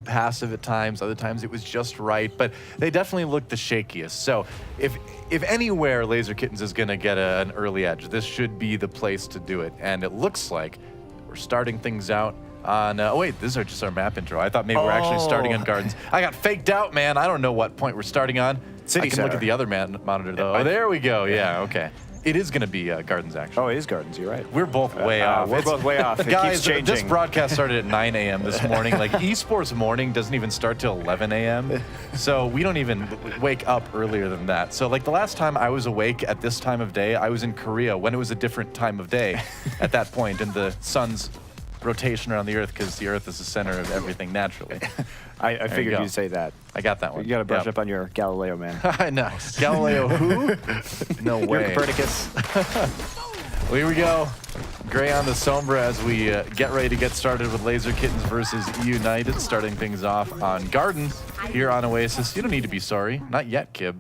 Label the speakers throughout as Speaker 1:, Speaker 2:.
Speaker 1: passive at times. Other times it was just right, but they definitely looked the shakiest. So if anywhere Laser Kittens is going to get an early edge, this should be the place to do it. And it looks like we're starting things out on, oh wait, these are just our map intro. I thought maybe we're actually starting on Gardens. I got faked out, man. I don't know what point we're starting on. I can look at the other monitor though. Oh, there we go. Yeah, okay. It is going to be Gardens, actually.
Speaker 2: Oh, it is Gardens. You're right.
Speaker 1: We're both way off.
Speaker 2: We're both way off. It
Speaker 1: guys,
Speaker 2: keeps changing.
Speaker 1: This broadcast started at 9 a.m. this morning. Like, esports morning doesn't even start till 11 a.m. So we don't even wake up earlier than that. So, like, the last time I was awake at this time of day, I was in Korea when it was a different time of day at that point in the sun's rotation around the Earth, because the Earth is the center of everything naturally.
Speaker 2: I figured you'd say that.
Speaker 1: I got that one.
Speaker 2: You got to brush up on your Galileo, man.
Speaker 1: I know. Galileo who? No way.
Speaker 2: You're Copernicus.
Speaker 1: Well, here we go. Gray on the Sombra as we get ready to get started with Laser Kittens versus eUnited, starting things off on Garden here on Oasis. You don't need to be sorry. Not yet, Kib.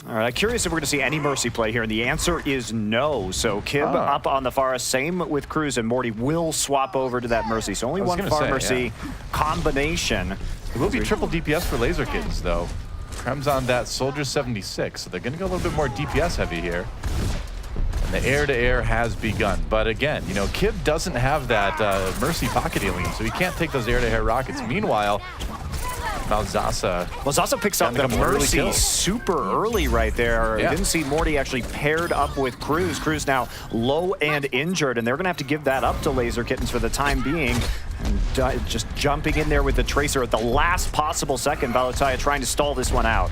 Speaker 2: All right, curious if we're going to see any Mercy play here, and the answer is no. So Kib up on the Pharah, same with Cruz, and Morty will swap over to that Mercy. So only one Pharah Mercy combination.
Speaker 1: It will be triple DPS for Laser Kittens, though. Krem's on that Soldier 76, so they're going to go a little bit more DPS heavy here. And the air-to-air has begun. But again, you know, Kib doesn't have that Mercy pocket healing, so he can't take those air-to-air rockets. Meanwhile,
Speaker 2: Malzasa picks up the Mercy super early right there. Didn't see Morty actually paired up with Cruz. Cruz now low and injured, and they're going to have to give that up to Laser Kittens for the time being. And just jumping in there with the Tracer at the last possible second. Valutaya trying to stall this one out.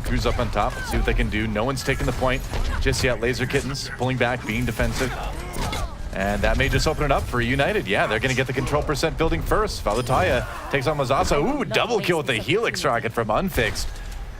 Speaker 1: Cruz up on top. Let's see what they can do. No one's taking the point just yet. Laser Kittens pulling back, being defensive. And that may just open it up for eUnited. Yeah, they're going to get the control percent building first. Valutaya takes on Mazasa. Ooh, double kill with the Helix rocket from Unfixed.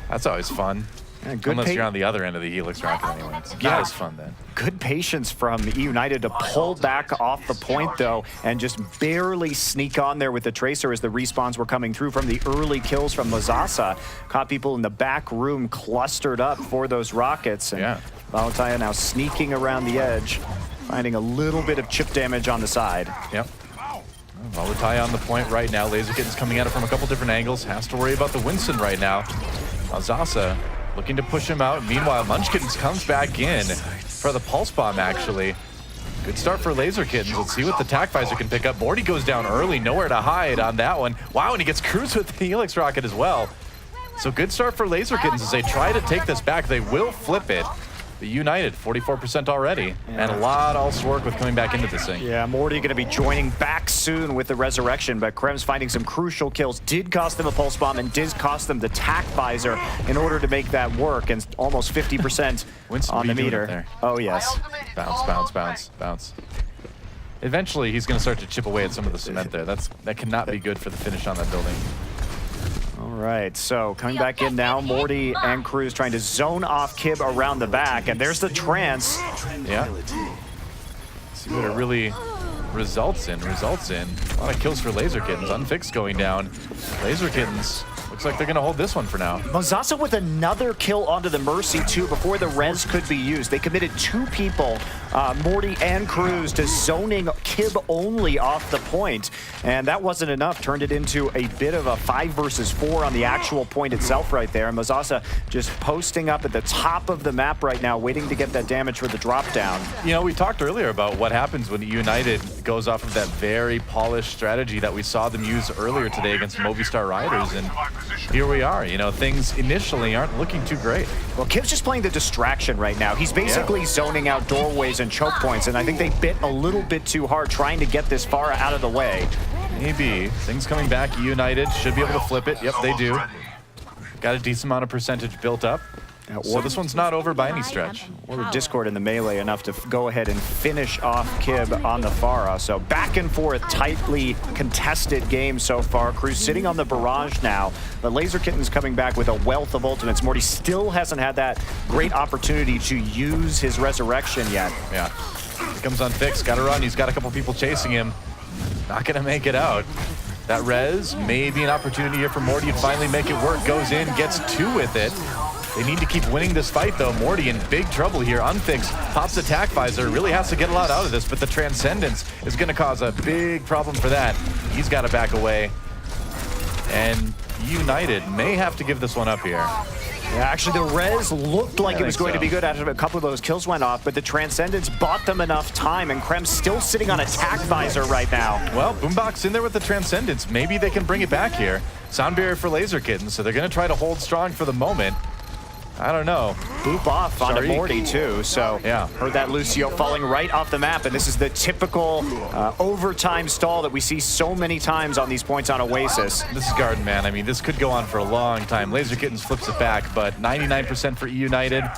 Speaker 1: That's always fun. Yeah, unless you're on the other end of the Helix rocket anyway. It's not as fun then.
Speaker 2: Good patience from eUnited to pull back off the point, though, and just barely sneak on there with the Tracer as the respawns were coming through from the early kills from Mazasa. Caught people in the back room clustered up for those rockets. And Valutaya now sneaking around the edge, finding a little bit of chip damage on the side.
Speaker 1: Yep. Valutaya on the point right now. Laser Kittens coming at it from a couple different angles. Has to worry about the Winston right now. Mazasa looking to push him out. Meanwhile, Munchkins comes back in for the Pulse Bomb, actually. Good start for Laser Kittens. Let's see what the Tac Visor can pick up. Morty goes down early, nowhere to hide on that one. Wow, and he gets Cruz with the Helix rocket as well. So good start for Laser Kittens as they try to take this back. They will flip it. The eUnited, 44% already, and a lot else work with coming back into this thing.
Speaker 2: Yeah, Morty going to be joining back soon with the Resurrection, but Krem's finding some crucial kills. Did cost them a Pulse Bomb and did cost them the Tac Visor in order to make that work, and almost 50% on the meter. Oh, yes.
Speaker 1: Bounce, bounce, bounce, bounce. Eventually, he's going to start to chip away at some of the cement there. That cannot be good for the finish on that building.
Speaker 2: All right, so coming back in now, Morty and Cruz trying to zone off Kib around the back, and there's the trance.
Speaker 1: Yeah. See what it really results in. A lot of kills for Laser Kittens. Unfixed going down. Laser Kittens, looks like they're going to hold this one for now.
Speaker 2: Mazasa with another kill onto the Mercy, too, before the res could be used. They committed 2 people, Morty and Cruz, to zoning Kib only off the point. And that wasn't enough. Turned it into a bit of a 5 versus 4 on the actual point itself right there. And Mazasa just posting up at the top of the map right now, waiting to get that damage for the drop down.
Speaker 1: You know, we talked earlier about what happens when eUnited goes off of that very polished strategy that we saw them use earlier today against Movistar Riders. And here we are. You know, things initially aren't looking too great.
Speaker 2: Well, Kib's just playing the distraction right now. He's basically zoning out doorways and choke points, and I think they bit a little bit too hard trying to get this far out of the way.
Speaker 1: Maybe. Things coming back. eUnited should be able to flip it. Yep, they do. Got a decent amount of percentage built up. So this one's not over by any stretch.
Speaker 2: Or Discord in the melee enough to go ahead and finish off Kib on the Pharah. So back and forth, tightly contested game so far. Cruz sitting on the barrage now. The Laser Kitten's coming back with a wealth of ultimates. Morty still hasn't had that great opportunity to use his resurrection yet.
Speaker 1: Yeah. He comes Unfixed, gotta run. He's got a couple people chasing him. Not gonna make it out. That res may be an opportunity here for Morty to finally make it work. Goes in, gets 2 with it. They need to keep winning this fight, though. Morty in big trouble here. Unfixed pops the Tac Visor. Really has to get a lot out of this, but the Transcendence is going to cause a big problem for that. He's got to back away. And eUnited may have to give this one up here.
Speaker 2: Yeah, actually, the res looked like it was going to be good after a couple of those kills went off, but the Transcendence bought them enough time, and Krem's still sitting on attack visor right now.
Speaker 1: Well, Boombox in there with the Transcendence. Maybe they can bring it back here. Sound barrier for Laser Kittens, so they're going to try to hold strong for the moment. I don't know.
Speaker 2: Boop off onto Morty, too. So,
Speaker 1: yeah.
Speaker 2: Heard that Lucio falling right off the map, and this is the typical overtime stall that we see so many times on these points on Oasis.
Speaker 1: This is Garden, man. I mean, this could go on for a long time. Laser Kittens flips it back, but 99% for eUnited.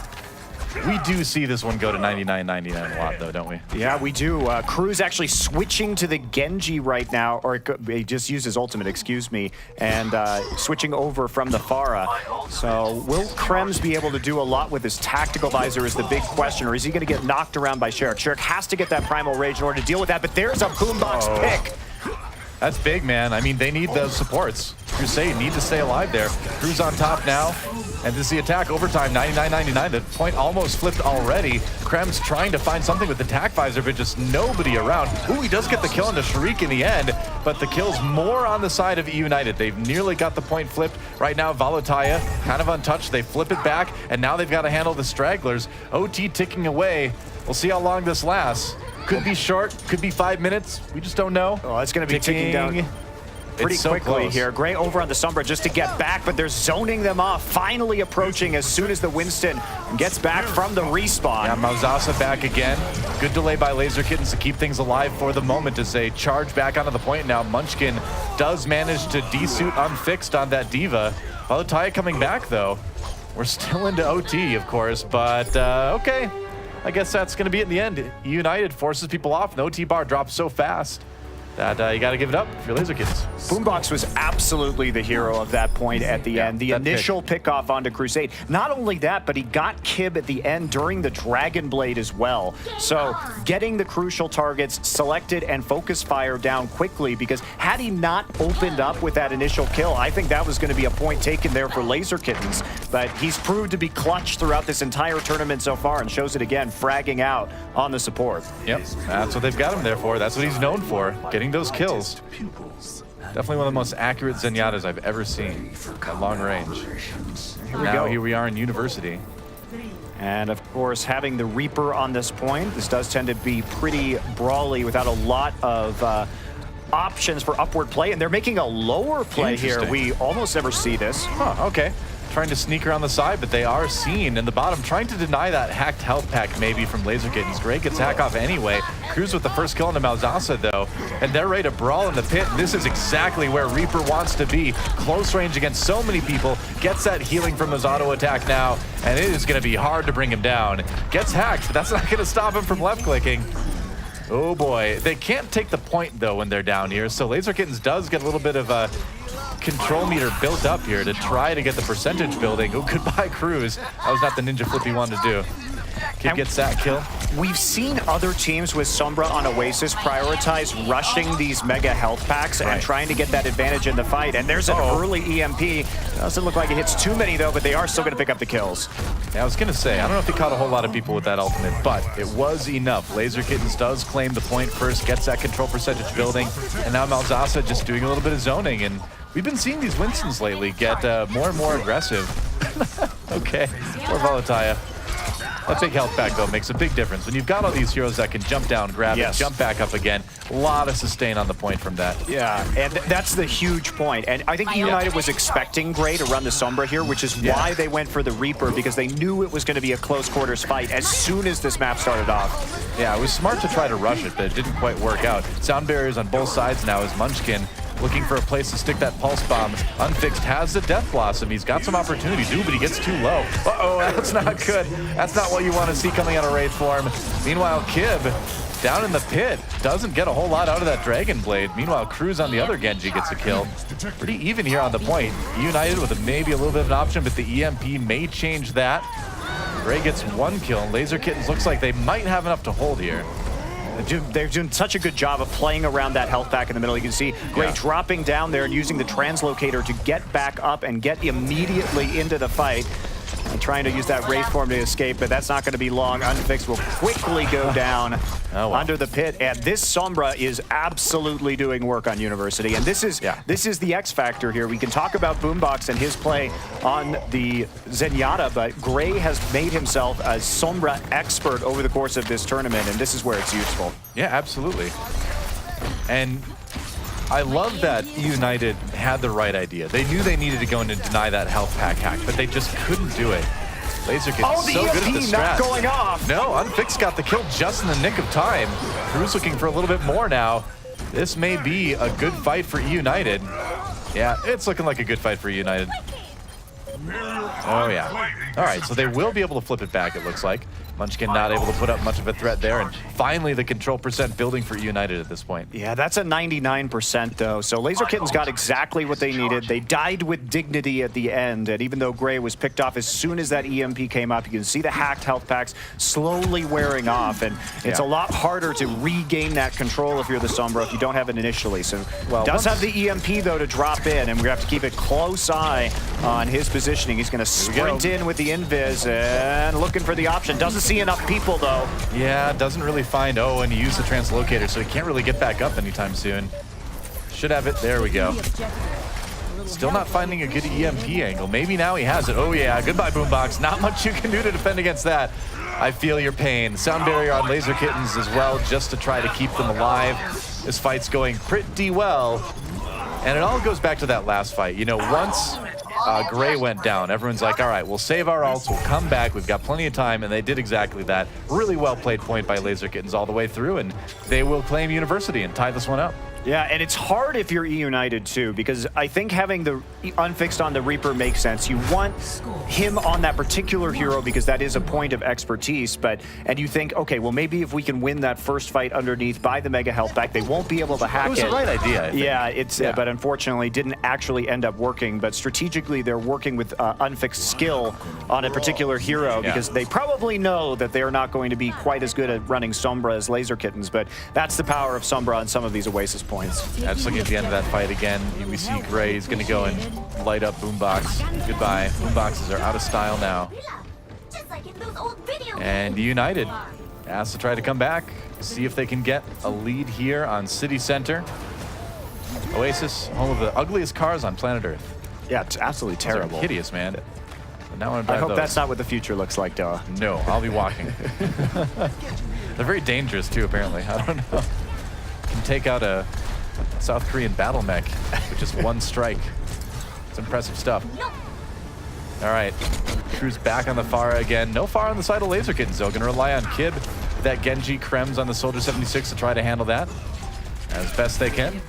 Speaker 1: We do see this one go to 99-99 a lot, though, don't we?
Speaker 2: Yeah, we do. Cruz actually switching to the Genji right now, or he just used his ultimate, excuse me, and switching over from the Pharah. So will Krems be able to do a lot with his tactical visor is the big question, or is he going to get knocked around by Sherrick? Sherrick has to get that Primal Rage in order to deal with that, but there's a Boombox pick.
Speaker 1: That's big, man. I mean, they need those supports. Crusade need to stay alive there. Cruz on top now. And this is the attack overtime, 99-99. The point almost flipped already. Krem's trying to find something with the attack visor, but just nobody around. Ooh, he does get the kill on the Shriek in the end, but the kill's more on the side of eUnited. They've nearly got the point flipped. Right now, Valotaya kind of untouched. They flip it back, and now they've got to handle the stragglers. OT ticking away. We'll see how long this lasts. Could be short, could be 5 minutes. We just don't know.
Speaker 2: Oh, it's going to be ticking down pretty quickly here. Gray over on the Sombra just to get back, but they're zoning them off. Finally approaching as soon as the Winston gets back from the respawn.
Speaker 1: Yeah, Mauzasa back again. Good delay by Laser Kittens to keep things alive for the moment as they charge back onto the point. Now Munchkin does manage to desuit unfixed on that Diva. Valotaya coming back though. We're still into OT, of course, but okay. I guess that's going to be it in the end. eUnited forces people off, and the OT bar drops so fast that you got to give it up if you're Laser Kittens.
Speaker 2: Boombox was absolutely the hero of that point at the end. The initial pick off onto Crusade. Not only that, but he got Kib at the end during the Dragon Blade as well. So getting the crucial targets selected and focus fire down quickly, because had he not opened up with that initial kill, I think that was going to be a point taken there for Laser Kittens. But he's proved to be clutch throughout this entire tournament so far and shows it again, fragging out on the support.
Speaker 1: Yep, that's what they've got him there for. That's what he's known for, getting those kills. Definitely one of the most accurate Zenyatas I've ever seen at long range. Here we are in University.
Speaker 2: And of course, having the Reaper on this point, this does tend to be pretty brawly without a lot of options for upward play. And they're making a lower play here. We almost never see this.
Speaker 1: Huh, okay. Trying to sneak around the side, but they are seen in the bottom, trying to deny that hacked health pack maybe from Laser Kittens. Gray gets hack off anyway. Cruz with the first kill on the Mauzasa though, and they're ready to brawl in the pit. This is exactly where Reaper wants to be. Close range against so many people, gets that healing from his auto attack now, and it is going to be hard to bring him down. Gets hacked, but that's not going to stop him from left clicking. Oh boy, they can't take the point though when they're down here, so Laser Kittens does get a little bit of a control meter built up here to try to get the percentage building. Oh, goodbye, Cruz. That was not the ninja flip he wanted to do. Kid gets that kill.
Speaker 2: We've seen other teams with Sombra on Oasis prioritize rushing these mega health packs and trying to get that advantage in the fight. And there's an early EMP. Doesn't look like it hits too many though, but they are still going to pick up the kills.
Speaker 1: Yeah, I was going to say, I don't know if he caught a whole lot of people with that ultimate, but it was enough. Laser Kittens does claim the point first, gets that control percentage building, and now Mauzasa just doing a little bit of zoning. And we've been seeing these Winstons lately get more and more aggressive. Okay, poor Valotaya. That big health pack, though, makes a big difference. When you've got all these heroes that can jump down, grab it, jump back up again, a lot of sustain on the point from that.
Speaker 2: Yeah, and that's the huge point. And I think eUnited was expecting Gray to run the Sombra here, which is why they went for the Reaper, because they knew it was going to be a close quarters fight as soon as this map started off.
Speaker 1: Yeah, it was smart to try to rush it, but it didn't quite work out. Sound barriers on both sides now as Munchkin looking for a place to stick that pulse bomb. Unfixed has the Death Blossom. He's got some opportunities, but he gets too low. Uh-oh, that's not good. That's not what you want to see coming out of Wraith form. Meanwhile, Kib down in the pit doesn't get a whole lot out of that Dragon Blade. Meanwhile, Cruz on the other Genji gets a kill. Pretty even here on the point. eUnited with maybe a little bit of an option, but the EMP may change that. Gray gets one kill, and Laser Kittens looks like they might have enough to hold here.
Speaker 2: They're doing such a good job of playing around that health pack in the middle. You can see Gray dropping down there and using the translocator to get back up and get immediately into the fight. trying to use that Wraith form to escape, but that's not going to be long. Unfixed will quickly go down under the pit, and this Sombra is absolutely doing work on University, and this is the X factor here. We can talk about Boombox and his play on the Zenyatta, but Gray has made himself a Sombra expert over the course of this tournament, and this is where it's useful.
Speaker 1: Yeah, absolutely. And I love that eUnited had the right idea. They knew they needed to go in and deny that health pack hack, but they just couldn't do it. Laser gets so good at the strat.
Speaker 2: Not going off.
Speaker 1: No, Unfixed got the kill just in the nick of time. Crew's looking for a little bit more now. This may be a good fight for eUnited. Yeah, it's looking like a good fight for eUnited. Oh, yeah. All right, so they will be able to flip it back, it looks like. Munchkin not able to put up much of a threat there, and finally the control percent building for eUnited at this point.
Speaker 2: Yeah, that's a 99% though, so Laser Kittens got exactly what they needed. They died with dignity at the end, and even though Gray was picked off as soon as that EMP came up, you can see the hacked health packs slowly wearing off, and it's a lot harder to regain that control if you're the Sombra if you don't have it initially. So does have the EMP though to drop in, and we have to keep a close eye on his positioning. He's going to sprint in with the invis and looking for the option. Doesn't see enough people though.
Speaker 1: Yeah, doesn't really find and he used the translocator, so he can't really get back up anytime soon. Should have it. There we go. Still not finding a good EMP angle. Maybe now he has it. Oh yeah, goodbye Boombox. Not much you can do to defend against that. I feel your pain. Sound barrier on Laser Kittens as well, just to try to keep them alive. This fight's going pretty well. And it all goes back to that last fight. You know, once Gray went down, everyone's like, all right, we'll save our ults, we'll come back, we've got plenty of time, and they did exactly that. Really well played point by Laser Kittens all the way through, and they will claim University and tie this one up.
Speaker 2: Yeah, and it's hard if you're eUnited too, because I think having the Unfixed on the Reaper makes sense. You want him on that particular hero because that is a point of expertise, and you think, okay, well maybe if we can win that first fight underneath by the Mega Health Pack, they won't be able to hack it.
Speaker 1: It was the right idea, I think.
Speaker 2: Yeah, but unfortunately didn't actually end up working, but strategically they're working with Unfixed skill on a particular hero because they probably know that they're not going to be quite as good at running Sombra as Laser Kittens, but that's the power of Sombra on some of these Oasis points.
Speaker 1: Yeah, just looking at the end of that fight again, we see Gray is going to go and light up Boombox. Goodbye. Boomboxes are out of style now. And eUnited has to try to come back, see if they can get a lead here on City Center. Oasis, home of the ugliest cars on planet Earth.
Speaker 2: Yeah, it's absolutely terrible.
Speaker 1: Hideous, man. But now
Speaker 2: I hope that's not what the future looks like, though.
Speaker 1: No, I'll be walking. They're very dangerous, too, apparently. I don't know. Can take out a South Korean battle mech with just one strike. It's impressive stuff. All right, Crew's back on the Pharah again. No Pharah on the side of Laser Kittens, though. Gonna rely on Kib, that Genji Krems on the Soldier 76 to try to handle that as best they can.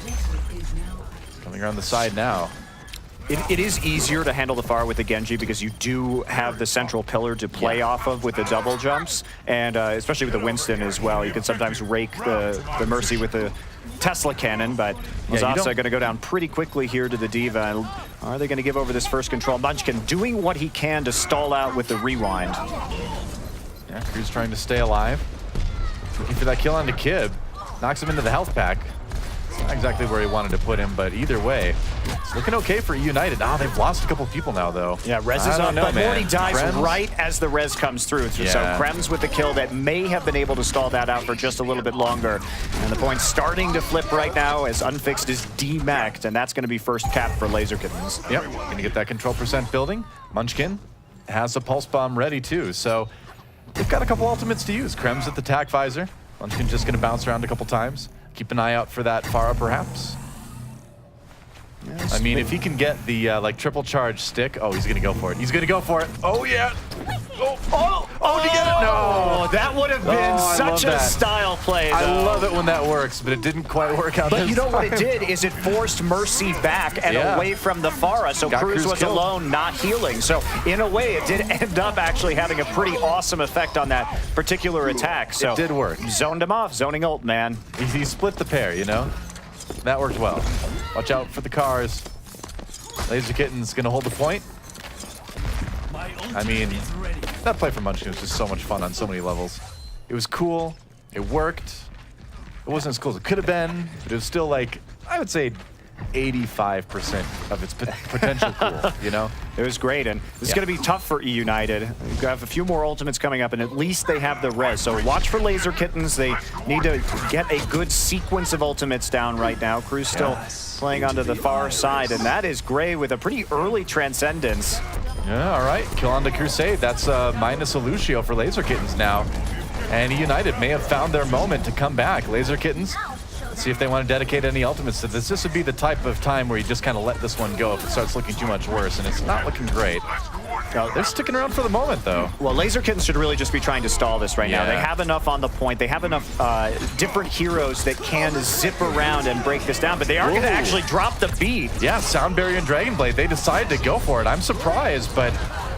Speaker 1: Coming around the side now.
Speaker 2: It is easier to handle the Pharah with the Genji because you do have the central pillar to play off of with the double jumps, and especially with the Winston as well. You can sometimes rake the Mercy with the Tesla cannon, but Zasa going to go down pretty quickly here to the Diva. Are they going to give over this first control? Munchkin doing what he can to stall out with the rewind.
Speaker 1: Yeah, Crew's trying to stay alive. Looking for that kill onto Kib. Knocks him into the health pack. Not exactly where he wanted to put him, but either way, it's looking okay for eUnited. They've lost a couple people now, though.
Speaker 2: Yeah, Rez is up, but Morty dies right as the Rez comes through. So Krems with the kill that may have been able to stall that out for just a little bit longer. And the point's starting to flip right now as Unfixed is demacked, and that's going to be first cap for Laser Kittens.
Speaker 1: Yep, going to get that control percent building. Munchkin has a pulse bomb ready, too. So they've got a couple ultimates to use. Krems at the tack visor. Munchkin just going to bounce around a couple times. Keep an eye out for that Pharah, perhaps. Yes, I mean, if he can get the like triple charge stick, he's gonna go for it. He's gonna go for it. Oh yeah. To get it? No.
Speaker 2: That would have been such a style play, though.
Speaker 1: I love it when that works, but it didn't quite work out.
Speaker 2: But you know what it did is it forced Mercy back and away from the Pharah, so Cruz was alone, not healing. So in a way, it did end up actually having a pretty awesome effect on that particular attack. So
Speaker 1: it did work.
Speaker 2: Zoned him off, zoning ult, man.
Speaker 1: He split the pair, you know? That worked well. Watch out for the cars. Laser Kitten's gonna hold the point. I mean, that play from Munchkin was just so much fun on so many levels. It was cool. It worked. It wasn't as cool as it could have been, but it was still like, I would say, 85% of its potential pool, you know?
Speaker 2: It was great, and it's going to be tough for eUnited. We've got a few more ultimates coming up, and at least they have the res. So watch for Laser Kittens. They need to get a good sequence of ultimates down right now. Crew's still playing onto the far side, and that is Gray with a pretty early Transcendence.
Speaker 1: Yeah, all right. Kill on the Crusade. That's minus a Lucio for Laser Kittens now. And eUnited may have found their moment to come back. Laser Kittens, let's see if they want to dedicate any ultimates to this. This would be the type of time where you just kind of let this one go if it starts looking too much worse, and it's not looking great. They're sticking around for the moment, though.
Speaker 2: Well, Laser Kittens should really just be trying to stall this right now. They have enough on the point. They have enough different heroes that can zip around and break this down, but they are going to actually drop the beat.
Speaker 1: Yeah, Sound Barrier and Dragon Blade, they decided to go for it. I'm surprised, but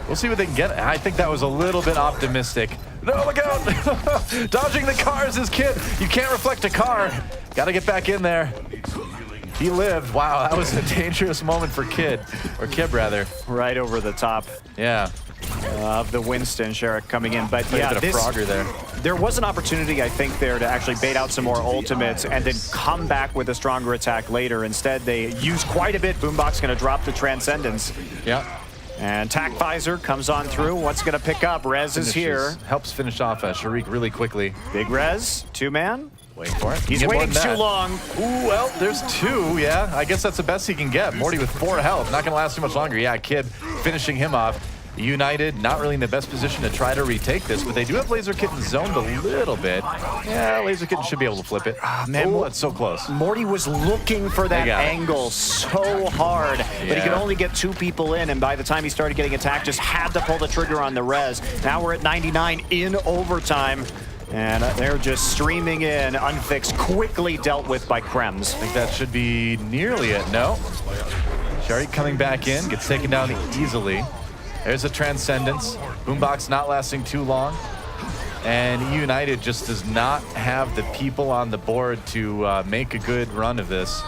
Speaker 1: we'll see what they can get. I think that was a little bit optimistic. No, look out! Dodging the cars is Kid. You can't reflect a car. Got to get back in there. He lived. Wow, that was a dangerous moment for Kid, or Kib rather.
Speaker 2: Right over the top.
Speaker 1: Yeah.
Speaker 2: Of the Winston Sherrick coming in, but yeah, there was an opportunity, I think, there to actually bait out some more ultimates and then come back with a stronger attack later. Instead, they use quite a bit. Boombox going to drop the Transcendence.
Speaker 1: Yeah.
Speaker 2: And Tac Visor comes on through. What's going to pick up? Rez is here.
Speaker 1: Helps finish off Sharik really quickly.
Speaker 2: Big Rez, two-man.
Speaker 1: Wait for it.
Speaker 2: He's waiting too long.
Speaker 1: Ooh, well, there's two, yeah. I guess that's the best he can get. Morty with 4 health. Not going to last too much longer. Yeah, Kid finishing him off. United not really in the best position to try to retake this, but they do have Laser Kitten zoned a little bit. Yeah, Laser Kitten should be able to flip it.
Speaker 2: Man,
Speaker 1: it's so close.
Speaker 2: Morty was looking for that angle so hard, but he could only get 2 people in, and by the time he started getting attacked, just had to pull the trigger on the res. Now we're at 99 in overtime. And they're just streaming in, unfixed, quickly dealt with by Krems.
Speaker 1: I think that should be nearly it. No. Sharik coming back in, gets taken down easily. There's a Transcendence. Boombox not lasting too long. And eUnited just does not have the people on the board to make a good run of this.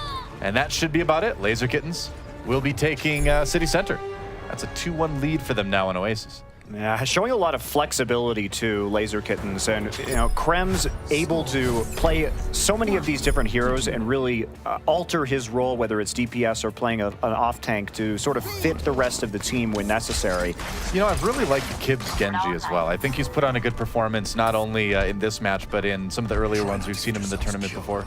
Speaker 1: And that should be about it. Laser Kittens will be taking City Center. That's a 2-1 lead for them now in Oasis.
Speaker 2: Yeah, showing a lot of flexibility to Laser Kittens, and you know, Krem's able to play so many of these different heroes and really alter his role, whether it's DPS or playing an off tank, to sort of fit the rest of the team when necessary.
Speaker 1: You know, I've really liked Kib's Genji as well. I think he's put on a good performance, not only in this match, but in some of the earlier ones we've seen him in the tournament before.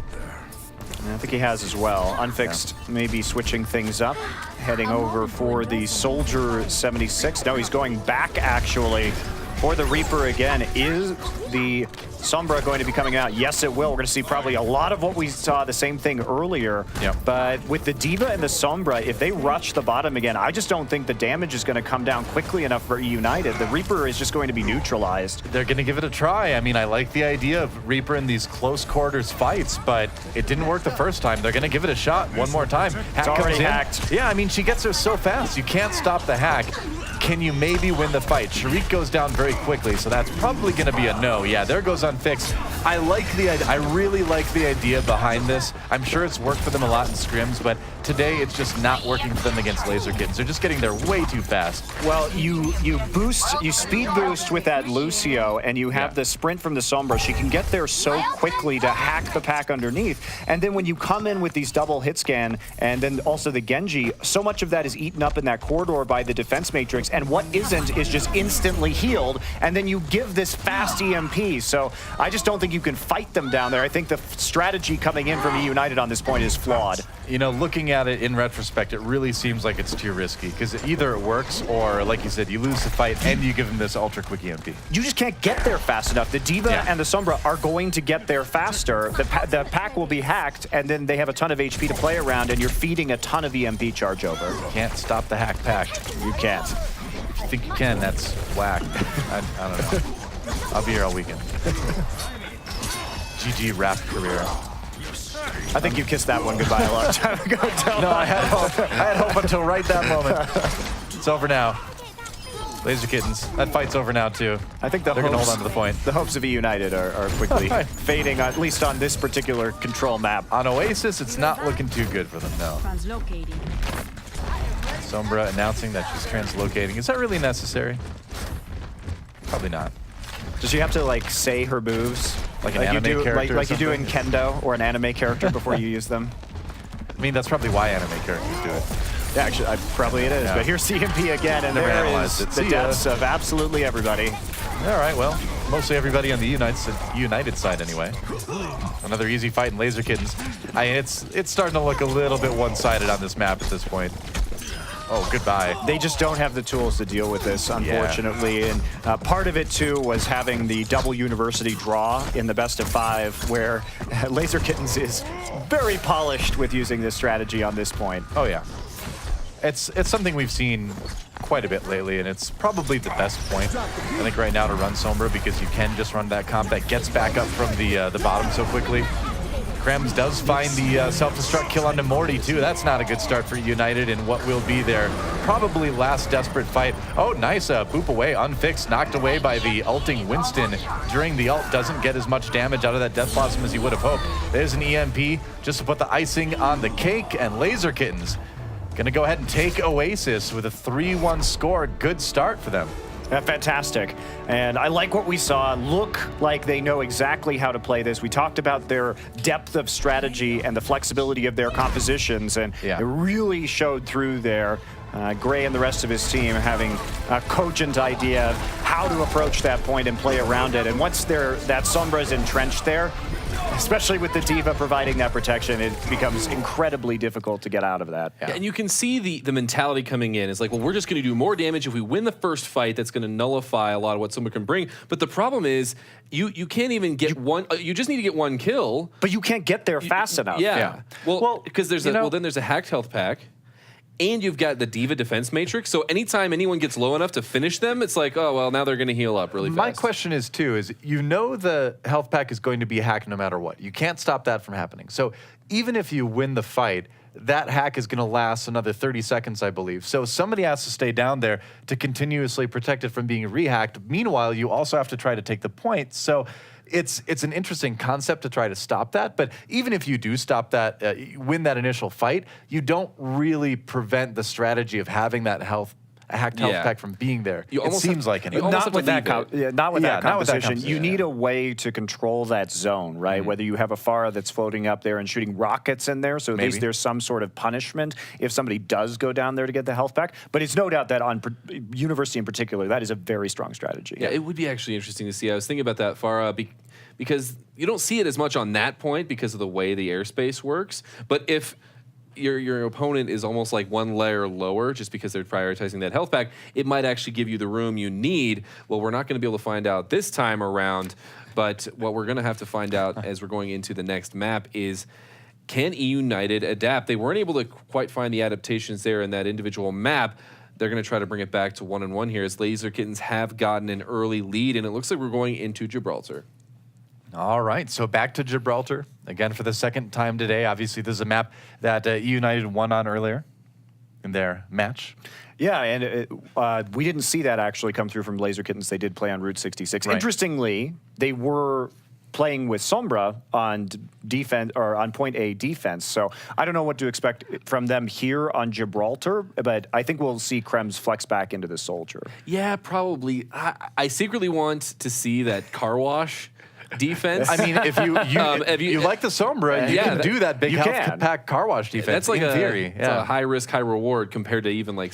Speaker 2: I think he has as well. Unfixed maybe switching things up, heading over for the Soldier 76. No, he's going back actually for the Reaper again. Is the Sombra going to be coming out? Yes, it will. We're going to see probably a lot of what we saw, the same thing earlier.
Speaker 1: Yep.
Speaker 2: But with the Diva and the Sombra, if they rush the bottom again, I just don't think the damage is going to come down quickly enough for eUnited. The Reaper is just going to be neutralized.
Speaker 1: They're going to give it a try. I mean, I like the idea of Reaper in these close quarters fights, but it didn't work the first time. They're going to give it a shot one more time.
Speaker 2: Hack comes in. Hacked.
Speaker 1: Yeah, I mean, she gets there so fast. You can't stop the hack. Can you maybe win the fight? Sharik goes down very quickly, so that's probably going to be a no. Yeah, there goes Unfixed. I like the idea. I really like the idea behind this. I'm sure it's worked for them a lot in scrims, but today it's just not working for them against Laser Kittens. They're just getting there way too fast.
Speaker 2: Well, you speed boost with that Lucio, and you have the sprint from the Sombra. She can get there so quickly to hack the pack underneath. And then when you come in with these double hit scan, and then also the Genji, so much of that is eaten up in that corridor by the defense matrix, and what isn't is just instantly healed, and then you give this fast EMP. So I just don't think you can fight them down there. I think the strategy coming in from eUnited on this point is flawed.
Speaker 1: You know, looking at it in retrospect, it really seems like it's too risky, because either it works or, like you said, you lose the fight and you give them this ultra quick EMP.
Speaker 2: You just can't get there fast enough. The Diva and the Sombra are going to get there faster. The pack will be hacked, and then they have a ton of HP to play around, and you're feeding a ton of EMP charge over.
Speaker 1: You can't stop the hack pack.
Speaker 2: You can't.
Speaker 1: If you think you can, that's whack. I don't know. I'll be here all weekend. GG rap career.
Speaker 2: I think you kissed that one goodbye a long time ago.
Speaker 1: No, I had hope. I had hope until right that moment. It's over now. Laser Kittens. That fight's over now too.
Speaker 2: I think they're going to hold on to the point. The hopes of eUnited are quickly fading, at least on this particular control map.
Speaker 1: On Oasis, it's not looking too good for them, no.
Speaker 3: Translocating.
Speaker 1: Sombra announcing that she's translocating. Is that really necessary? Probably not.
Speaker 2: Does she have to like say her moves
Speaker 1: like an anime character?
Speaker 2: Like you do in Kendo or an anime character before you use them?
Speaker 1: mean, that's probably why anime characters do it.
Speaker 2: Yeah, actually, probably it is.
Speaker 1: Yeah.
Speaker 2: But here's CMP again, and
Speaker 1: Never
Speaker 2: there
Speaker 1: analyzed
Speaker 2: is
Speaker 1: it.
Speaker 2: the
Speaker 1: See ya.
Speaker 2: deaths of absolutely everybody.
Speaker 1: All right, well, mostly everybody on the United side anyway. Another easy fight in Laser Kittens. It's starting to look a little bit one-sided on this map at this point. Oh, goodbye.
Speaker 2: They just don't have the tools to deal with this, unfortunately. And part of it, too, was having the double university draw in the best of 5, where Laser Kittens is very polished with using this strategy on this point.
Speaker 1: Oh, yeah. It's something we've seen quite a bit lately, and it's probably the best point, I think, right now to run Sombra, because you can just run that comp that gets back up from the bottom so quickly. Krems does find the self-destruct kill onto Morty, too. That's not a good start for United in what will be their probably last desperate fight. Oh, nice boop away, unfixed, knocked away by the ulting Winston. During the ult, doesn't get as much damage out of that Death Blossom as he would have hoped. There's an EMP just to put the icing on the cake, and Laser Kittens gonna go ahead and take Oasis with a 3-1 score. Good start for them.
Speaker 2: Fantastic. And I like what we saw. Look like they know exactly how to play this. We talked about their depth of strategy and the flexibility of their compositions, and it really showed through there. Gray and the rest of his team having a cogent idea of how to approach that point and play around it. And once that Sombra is entrenched there, especially with the D.Va providing that protection, it becomes incredibly difficult to get out of that.
Speaker 3: Yeah, and you can see the mentality coming in. It's like, well, we're just going to do more damage. If we win the first fight, that's going to nullify a lot of what someone can bring. But the problem is, you can't even get one. You just need to get one kill.
Speaker 2: But you can't get there fast enough.
Speaker 3: Yeah. Well, because there's then there's a hacked health pack. And you've got the D.Va defense matrix, so anytime anyone gets low enough to finish them, it's like, oh, well, now they're going to heal up really fast.
Speaker 1: My question is, too, is you know the health pack is going to be hacked no matter what. You can't stop that from happening. So even if you win the fight, that hack is going to last another 30 seconds, I believe. So somebody has to stay down there to continuously protect it from being rehacked. Meanwhile, you also have to try to take the point. So it's an interesting concept to try to stop that, but even if you do stop that, win that initial fight, you don't really prevent the strategy of having that hacked health pack from being there. It seems like anyway.
Speaker 2: Not with that composition. You need a way to control that zone, right? Whether you have a Pharah that's floating up there and shooting rockets in there, so at least there's some sort of punishment if somebody does go down there to get the health pack. But it's no doubt that on University in particular, that is a very strong strategy.
Speaker 3: Yeah, it would be actually interesting to see. I was thinking about that Pharah because you don't see it as much on that point because of the way the airspace works. But if your opponent is almost like one layer lower just because they're prioritizing that health pack, it might actually give you the room you need. Well, we're not going to be able to find out this time around, but what we're going to have to find out as we're going into the next map is, can eUnited adapt? They weren't able to quite find the adaptations there in that individual map. They're going to try to bring it back to 1-1 here as Laser Kittens have gotten an early lead, and it looks like we're going into Gibraltar.
Speaker 1: All right, so back to Gibraltar, again for the second time today. Obviously, this is a map that eUnited won on earlier in their match.
Speaker 2: Yeah, and we didn't see that actually come through from Laser Kittens. They did play on Route 66. Right. Interestingly, they were playing with Sombra on defense or on point A defense. So I don't know what to expect from them here on Gibraltar, but I think we'll see Krems flex back into the Soldier.
Speaker 3: Yeah, probably. I secretly want to see that car wash defense.
Speaker 1: I mean, if you like the Sombra, you can do that big health pack car wash defense.
Speaker 3: That's like
Speaker 1: in theory.
Speaker 3: It's a high risk, high reward compared to even like